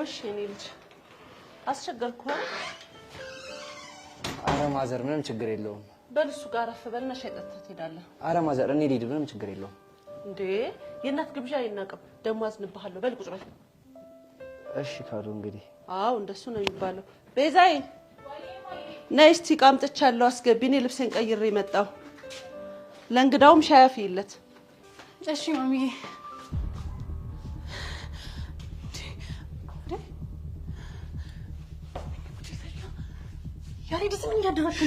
ጎሽ የኔ ልጅ አስቸገርኩ አረ ማዘር ምንም ችግር የለውም በልሱ ጋር አፈበልና ሻይ ጠጥተህ ትሄዳለህ አረ ማዘር እኔ ልሂድ ምንም ችግር የለውም እንዴ የእናት ግብዣ ይናቀብ ደሞ አዝንብሃለሁ በል ቁጭ በል እሺ ካሉ እንግዲህ አው እንደሱ ነው የሚባለው ቤዛይ ነይ እስቲ ቃምጥቻለሁ አስገቢ እኔ ልብሴን ቀይሬ መጣሁ ለእንግዳውም ሻይ አፍይለት እሺ ማሚዬ ያሬድ ዝም እንዳደረኩ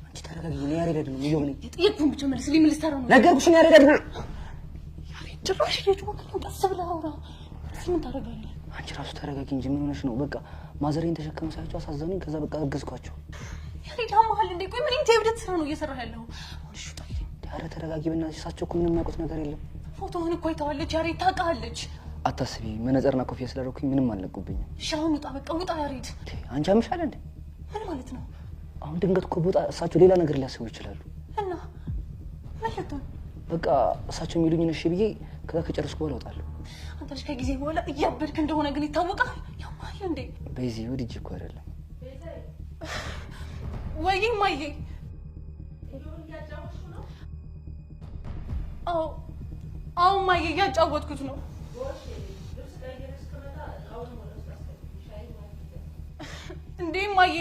አንቺ ተረጋጊ ነው ያሬድ አይደለም ይሁን የጥየቁን ብቻ መልስልኝ ምን ልሰራ ነው ነገርኩሽ ነው ያሬድ አይደለም ያሬድ ጭራሽ እየጮኸኝ ቀስ ብለህ አውራ ምን ታደርጋለህ አንቺ ራሱ ተረጋጊ እንጂ ምን ሆነሽ ነው በቃ ማዘሬን ተሸከመ ሳይቸው አሳዘኑኝ ከዛ በቃ አገዝኳቸው ያሬድ አማሃል እንዴ ቆይ ምን ኢንተብደት ስራ ነው እየሰራህ ያለው ወልሽ ጣይ ኧረ ተረጋጊ በእናትሽ እሳቸው እኮ ምንም የማያውቁት ነገር የለም ፎቶውን እኮ አይተዋለች ያሬድ ታውቃለች አታስቢ መነጽርና ኮፍያ ስላደረኩኝ ምንም አልነቁብኝም ሻውን ውጣ በቃ ውጣ ያሬድ አንቺ አምሻል እንዴ ምን ማለት ነው አሁን ድንገት እኮ ቦታ እሳቸው ሌላ ነገር ሊያስቡ ይችላሉ እና ማለት ነው በቃ እሳቸው የሚሉኝን እሺ ብዬ ከዛ ከጨረስኩ በኋላ እወጣለሁ አንተ ልጅ ከጊዜ በኋላ እያበድክ እንደሆነ ግን ይታወቃል ያማል እንዴ በዚህ ወድጅ እኮ አይደለም ወይ ማዬ አዎ ማዬ እያጫወትኩት ነው እንዴ ማዬ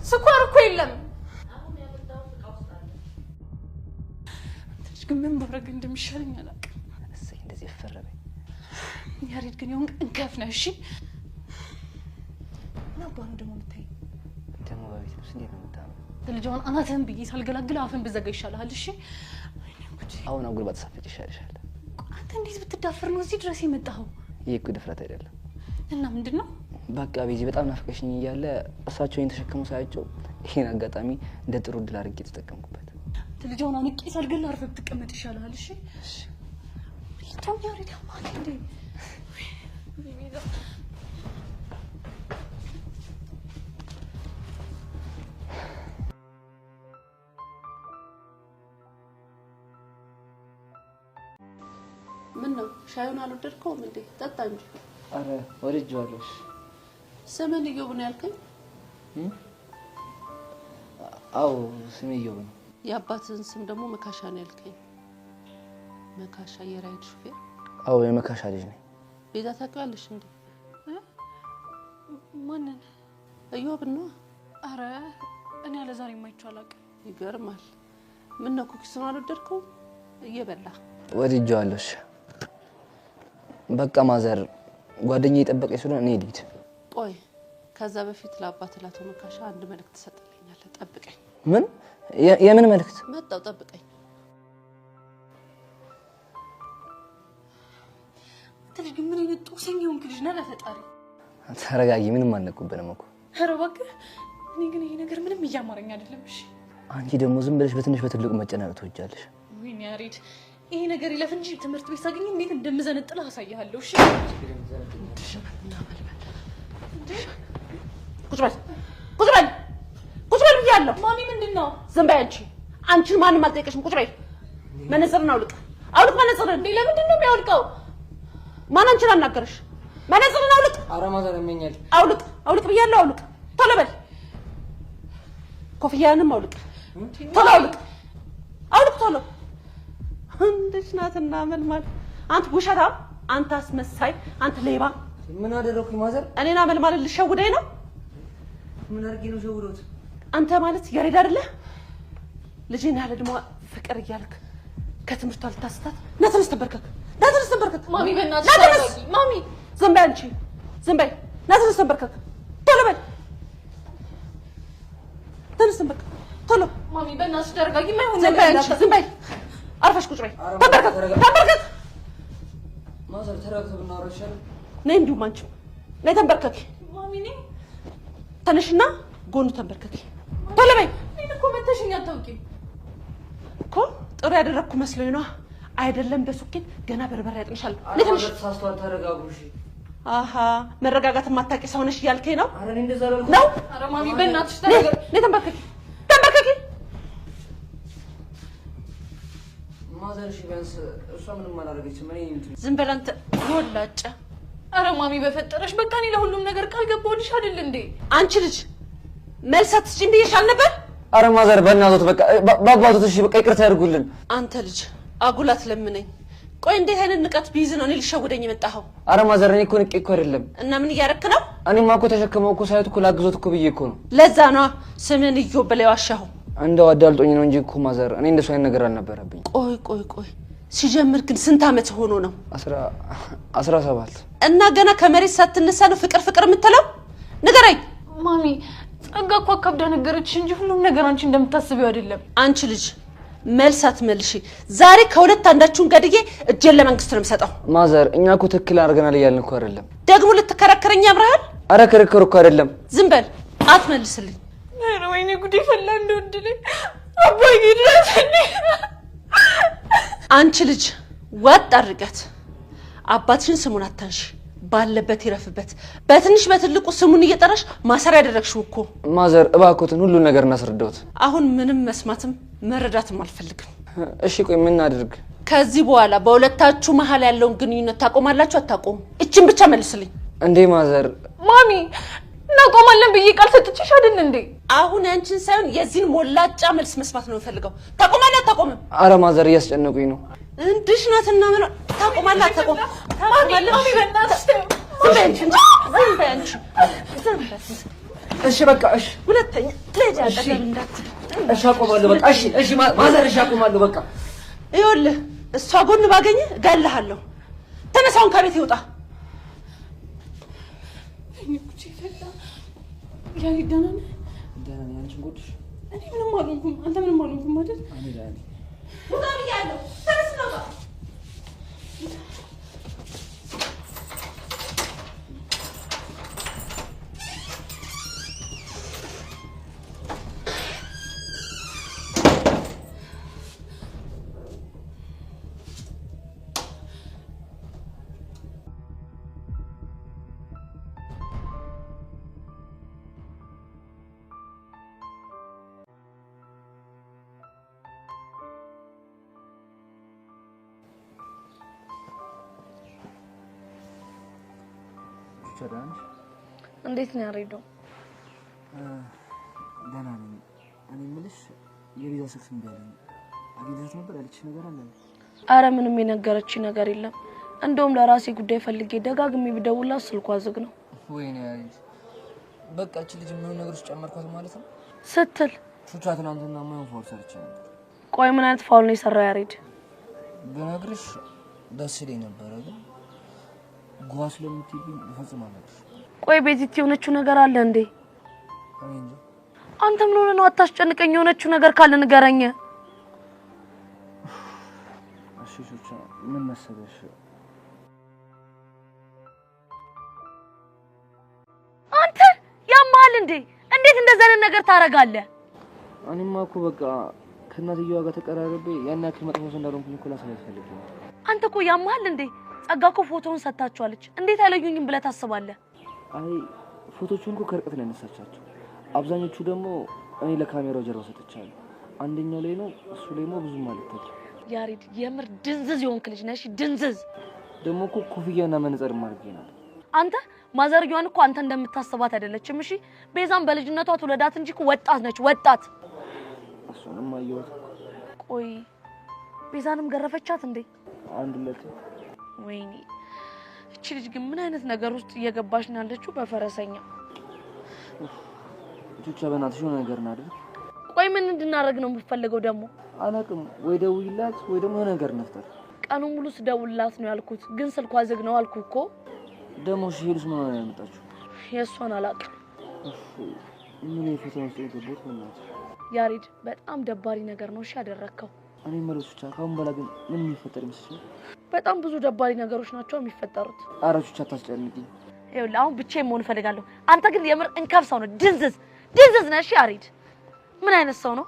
ስኳር እኮ የለም አንተሽ ግን ምን ማድረግ እንደሚሻለኝ አላውቅም እሰይ እንደዚህ ፈረበ ያሬድ ግን ይሁን እንከፍ ነህ እሺ ናባኑ ደግሞ ምታይ ደግሞ በቤት ውስጥ እንዴት ነው የምታመው ልጅዋን አናትህን ብዬ ሳልገላግል አፍን ብዘጋ ይሻልሃል እሺ አሁን አጉል ባትሳፈጭ ይሻልሻል አንተ እንዴት ብትዳፈር ነው እዚህ ድረስ የመጣኸው ይሄ እኮ ድፍረት አይደለም እና ምንድነው በቃ ቤዚ በጣም ናፍቀሽኝ እያለ እሳቸው ይሄን ተሸክመው ሳያቸው ይሄን አጋጣሚ እንደ ጥሩ ድል አድርጌ ተጠቀምኩበት ልጅዋን አንቄ ሳልገላ አርፈህ ብትቀመጥ ይሻልሃል እሺ እሺ ለቶም ያሬድ ያማል እንዴ ምን ነው ሻዩን አልወደድከውም እንዴ ጠጣ እንጂ አረ ወድጄዋለሁ ስምን ይገቡ ነው ያልከኝ አው ስሜ ይገቡ ነው የአባትህን ስም ደግሞ መካሻ ነው ያልከኝ መካሻ የራይድ ሹፌር አው የመካሻ ልጅ ነኝ ቤዛ ታውቂዋለሽ እንዴ ማንን እዮብ ነው አረ እኔ ያለ ዛሬ የማይቻል አላውቅም ይገርማል ምን ነው ኩኪስን አልወደድከውም እየበላ ወድጄዋለሁ በቃ ማዘር ጓደኛዬ እየጠበቀኝ ስለሆነ እኔ ልሂድ ቆይ ከዛ በፊት ለአባት ላቶ መካሻ አንድ መልእክት ትሰጥልኛለህ ጠብቀኝ ምን የምን መልእክት መጣው ጠብቀኝ ትልጅ ግን ምን አይነት ጦሰኛውን ልጅ ነህ ለፈጣሪ ተረጋጊ ምንም አልነቁብንም እኮ ኧረ እባክህ እኔ ግን ይሄ ነገር ምንም እያማረኝ አይደለም እሺ አንቺ ደግሞ ዝም ብለሽ በትንሽ በትልቁ መጨናነቅ ትወጃለሽ ወይኔ ያሬድ ይሄ ነገር ይለፍ እንጂ ትምህርት ቤት ሳገኝ እንዴት እንደምዘነጥልህ አሳይሃለሁ እሺ ቁጭ በል ብያለሁ ማሚ ምንድነው ዝም በይ አንቺን ማንም አልጠየቀሽም ቁጭ በይ መነጽርን አውልቅ መነጽርን እንዴ ለምንድን ነው የሚያወልቀው ማን አንቺን አናገረሽ መነጽርን አውልቅ ኧረ ማዘር ያመኛል አውልቅ ብያለሁ አውልቅ ቶሎ በል ኮፍያንም አውልቅ ቶሎ አውልቅ ቶሎ እንዴት ናትና መልማል አንተ ውሸታም አንተ አስመሳይ አንተ ሌባ ምን አደረኩኝ ማዘር እኔና መልማል ልሸውደኝ ነው ምን አድርጌ ነው ሸውዶት አንተ ማለት ያሬድ አይደለ ልጅን ያለ ደሞ ፍቅር እያልክ ከትምህርቷ ልታስታት ነተነስ ተንበርከክ ማሚ በእናትሽ ማሚ ዝም በይ ነተነስ ተንበርከክ ቶሎ በል ተነስ ተንበርከክ ቶሎ ማሚ በእናትሽ ተረጋጊ ማይሆን ዝም በይ አርፈሽ ቁጭ በይ ተንበርከክ ማዘር ተረጋግተው ብናወራ ይሻላል ነይ እንዲሁም አንቺ ነይ ተንበርከክ ማሚ ነኝ ተነሽና ጎኑ ተንበርከክ ቶሎ በይ እኔ እኮ መተሽኝ አታውቂም እኮ ጥሩ ያደረኩ መስሎኝ ነው አይደለም በሱኬት ገና በርበሬ ያጥንሻል ለትንሽ ሳስተዋል ተረጋጉ እሺ አሃ መረጋጋት ማታቂ ሰው ነሽ ያልከኝ ነው አረ እኔ እንደዛ አላልኩም ነው አረ ማሚ በእናትሽ ተረጋጊ ነይ ተንበርከክ ማዘር እሺ ቢያንስ እሷ ምንም አላደረገችም እኔ ዝም በል አንተ ወላጫ አረ ማሚ በፈጠረሽ በቃ እኔ ለሁሉም ነገር ቃል ገባሁልሽ አይደል እንዴ? አንቺ ልጅ መልስ አትስጪኝ ብዬሻል ነበር። አረ ማዘር በእናትህ በቃ በአባቶት እሺ በቃ ይቅርታ ያድርጉልን። አንተ ልጅ አጉላት ለምነኝ። ቆይ እንዴት አይነት ንቀት ቢይዝ ነው እኔ ልሸውደኝ የመጣኸው? አረ ማዘር እኔ እኮ ንቄ እኮ አይደለም። እና ምን እያደረክ ነው? እኔማ እኮ ተሸክመው እኮ ሳይት እኮ ላግዞት እኮ ብዬ እኮ ነው። ለዛ ነው ስምን ኢዮብ ብለው ያሻኸው። እንደው አዳልጦኝ ነው እንጂ እኮ ማዘር እኔ እንደሱ አይነት ነገር አልነበረብኝ። ቆይ ሲጀምር ግን ስንት አመት ሆኖ ነው? 17 እና ገና ከመሬት ሳትነሳ ነው ፍቅር የምትለው? ንገረኝ ማሚ። ጸጋ እኮ አካብዳ ነገረችሽ እንጂ ሁሉም ነገር አንቺ እንደምታስቢው አይደለም። አንቺ ልጅ መልስ አትመልሺ። ዛሬ ከሁለት አንዳችሁን ገድዬ እጄን ለመንግስት ነው የምሰጠው። ማዘር እኛ እኮ ትክክል አድርገናል እያልን እኮ አይደለም። ደግሞ ልትከራከረኝ አብረሃል? አረ ክርክር እኮ አይደለም። ዝም በል አትመልስልኝ። አረ ወይኔ ጉዴ ፈላ እንደወደለኝ አባዬ ድረስልኝ። አንቺ ልጅ ወጥ አድርገት። አባትሽን ስሙን አታንሺ። ባለበት ይረፍበት። በትንሽ በትልቁ ስሙን እየጠራሽ ማሰሪያ ያደረግሽው እኮ። ማዘር እባክዎትን ሁሉን ነገር እናስረዳዎት። አሁን ምንም መስማትም መረዳትም አልፈልግም። እሺ ቆይ ምን እናድርግ? ከዚህ በኋላ በሁለታችሁ መሀል ያለውን ግንኙነት ታቆማላችሁ አታቆሙ? እቺን ብቻ መልስልኝ። እንዴ ማዘር ማሚ እናቆማለን ብዬ ቃል ሰጥቼሽ አይደል እንዴ? አሁን ያንቺን ሳይሆን የዚህን ሞላጫ መልስ መስማት ነው የምፈልገው። ታቆማለህ አታቆምም? አረ ማዘር እያስጨነቁኝ ነው። እንድሽ ናትና ምን ታቆማለህ አታቆም? ማሚ በእናትሽ ዝም በይ። እሺ በቃ እሺ፣ ሁለተኛ ልጅ አጠገብ እንዳትል። እሺ አቆማለሁ በቃ። እሺ ማዘር እሺ አቆማለሁ በቃ። ይኸውልህ እሷ ጎን ባገኘ እገልሃለሁ። ተነሳውን ከቤት ይውጣ። ያሪ ደህና ነህ? ደህና ነኝ። አንቺን ጎድሽ? እኔ ምንም አልሆንኩም። አንተ ምንም አልሆንኩም አይደል? እኔ ደህና ነኝ። ውጣ ብያለሁ። ተነስ ነው እንዴት ነው ያሬዶ? ደህና ነኝ። እኔ የምልሽ የቤዛ ስልክ እንዳለኝ አግኝተሽ ነበር ያለችሽ ነገር አለ? አረ ምንም የነገረችኝ ነገር የለም። እንደውም ለራሴ ጉዳይ ፈልጌ ደጋግሜ ብደውላት ስልኳ ዝግ ነው። ወይኔ ያሬድ በቃ እቺ ልጅ ምን ነገርስ ጨመርኳት ማለት ነው ስትል ቹቻ ትናንትና ማን ፋውል ሰርቼ ነበር። ቆይ ምን አይነት ፋውል ነው የሰራው ያሬድ? በነገርሽ ደስ ይለኝ ነበር ግን ጓስ ለምትይብኝ ይፈጽማለሽ። ቆይ ቤዚት የሆነችው ነገር አለ እንዴ? እንዴ አንተ ምን ሆነ ነው? አታስጨንቀኝ። የሆነችው ነገር ካለ ንገረኝ። እሺ ቹቻ ምን መሰለሽ አንተ ያማል እንዴ? እንዴት እንደዛ አይነት ነገር ታረጋለህ? እኔማ እኮ በቃ ከእናትየዋ ጋር ተቀራርቤ ያን ያክል መጥፎ እንዳልሆንኩኝ እኮ ላሳያት ፈልጌ ነው። አንተ እኮ ያማል እንዴ? ጸጋ እኮ ፎቶውን ሰጣችኋለች። እንዴት አይለዩኝም ብለህ ታስባለህ? አይ ፎቶቹን እኮ ከርቀት ላይ ነሳቻቸው። አብዛኞቹ ደግሞ እኔ ለካሜራው ጀርባ ሰጥቻለሁ። አንደኛው ላይ ነው እሱ ላይ ነው ብዙም ማለት ነው። ያሬድ የምር ድንዝዝ የሆንክ ልጅ ነሽ። ድንዝዝ ደግሞ እኮ ኮፍያና መነጽር ማድረግ ነው። አንተ ማዘርያዋን እኮ አንተ እንደምታስባት አይደለችም። እሺ ቤዛም በልጅነቷ ትውለዳት እንጂ እኮ ወጣት ነች። ወጣት እሱንም አየሁት። ቆይ ቤዛንም ገረፈቻት እንዴ? አንድ ለት ወይኔ እቺ ልጅ ግን ምን አይነት ነገር ውስጥ እየገባሽ ነው ያለችው? በፈረሰኛ ቹቻ በእናትሽ የሆነ ነገር እናድርግ። ቆይ ምን እንድናደርግ ነው የምትፈልገው ደግሞ? አላውቅም። ወይ ደውይላት ወይ ደግሞ የሆነ ነገር እንፍጠር። ቀኑን ሙሉ ስደውልላት ነው ያልኩት፣ ግን ስልኳ ዝግ ነው አልኩ እኮ። ደግሞ ሄሉስ ምን ሆነ ያመጣችው? የእሷን አላውቅም። ምን የፈተና ውስጥ የገባሁት በእናትሽ ያሬድ፣ በጣም ደባሪ ነገር ነው እሺ ያደረከው። እኔ መለስ ቹቻ ካሁን በኋላ ግን ምን የሚፈጠር ይመስልሻል? በጣም ብዙ ደባሪ ነገሮች ናቸው የሚፈጠሩት። ኧረ ቹቻ አታስጨንቂኝ። ይኸውልህ አሁን ብቻዬን መሆን እፈልጋለሁ። አንተ ግን የምር እንከፍ ሰው ነው። ድንዝዝ ነህ። እሺ ያሬድ ምን አይነት ሰው ነው?